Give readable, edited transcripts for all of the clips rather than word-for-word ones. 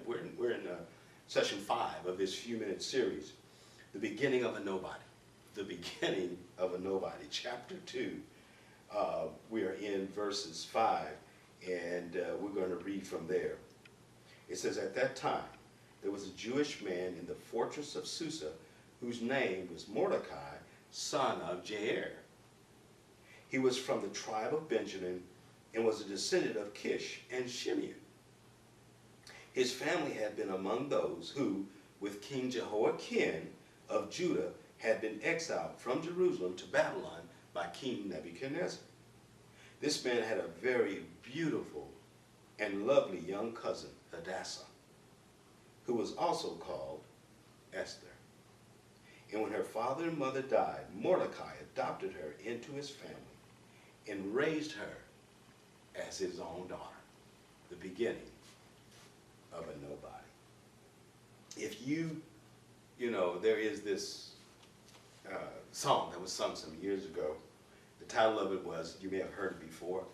we're in session 5 of this few-minute series, The Beginning of a Nobody. The Beginning of a Nobody, chapter 2. We are in verses 5, and we're going to read from there. It says, "At that time, there was a Jewish man in the fortress of Susa, whose name was Mordecai, son of Jair. He was from the tribe of Benjamin and was a descendant of Kish and Shimeon. His family had been among those who, with King Jehoiakim of Judah, had been exiled from Jerusalem to Babylon by King Nebuchadnezzar. This man had a very beautiful and lovely young cousin, Hadassah, who was also called Esther. And when her father and mother died, Mordecai adopted her into his family and raised her as his own daughter." The beginning of a nobody. If you know, there is this song that was sung some years ago. The title of it was, you may have heard it before,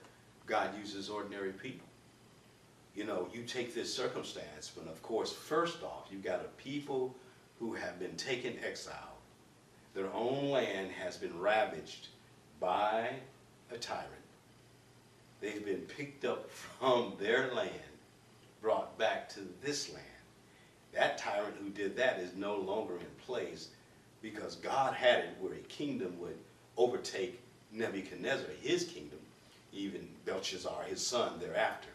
"God Uses Ordinary People." You know, you take this circumstance, but of course, first off, you've got a people who have been taken exile. Their own land has been ravaged by a tyrant. They've been picked up from their land, brought back to this land. That tyrant who did that is no longer in place because God had it where a kingdom would overtake Nebuchadnezzar, his kingdom, even Belshazzar, his son, thereafter,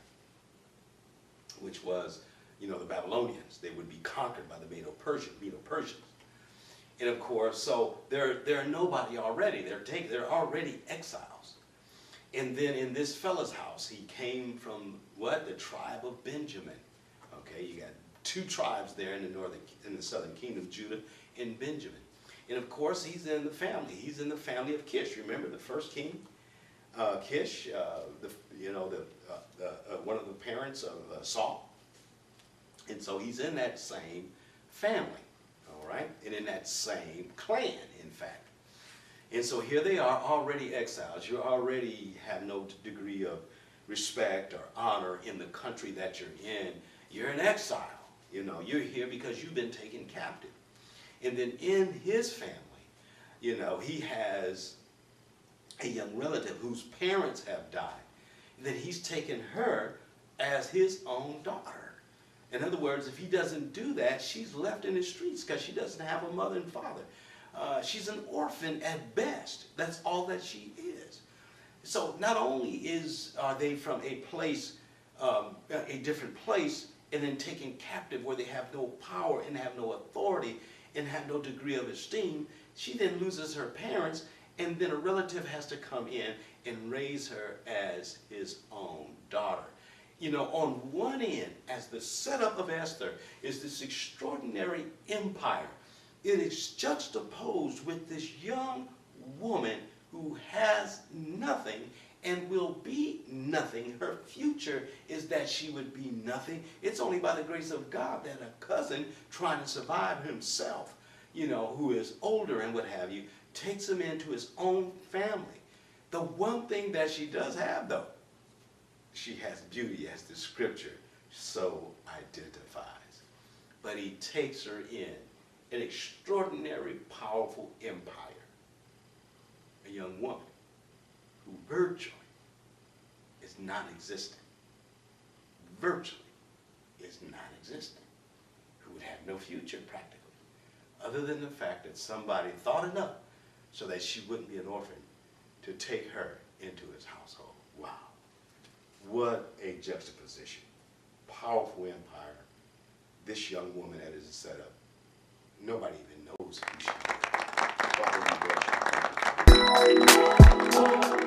which was, the Babylonians. They would be conquered by the Medes-and-Persians. And of course, so they're nobody already. They're already exiles. And then in this fellow's house, he came from what? The tribe of Benjamin. Okay, you got 2 tribes there in the southern kingdom, Judah and Benjamin. And of course, he's in the family. He's in the family of Kish. Remember the first king, Kish, one of the parents of Saul. And so he's in that same family, all right, and in that same clan, in fact. And so here they are, already exiles. You already have no degree of respect or honor in the country that you're in. You're in exile. You're here because you've been taken captive. And then in his family, he has a young relative whose parents have died. And then he's taken her as his own daughter. In other words, if he doesn't do that, she's left in the streets because she doesn't have a mother and father. She's an orphan at best. That's all that she is. So not only are they from a place, a different place, and then taken captive where they have no power and have no authority and have no degree of esteem, she then loses her parents, and then a relative has to come in and raise her as his own daughter. On one end, as the setup of Esther is this extraordinary empire, it is juxtaposed with this young woman who has nothing and will be nothing. Her future is that she would be nothing. It's only by the grace of God that a cousin trying to survive himself, who is older and what have you, takes him into his own family. The one thing that she does have, though, she has beauty, as the scripture so identifies. But he takes her in an extraordinary, powerful empire. A young woman who virtually is non-existent. Virtually is non-existent. Who would have no future practically. Other than the fact that somebody thought enough so that she wouldn't be an orphan to take her into his household. Wow. What a juxtaposition. Powerful empire. This young woman that is set up. Nobody even knows who she is. Father, we bless you.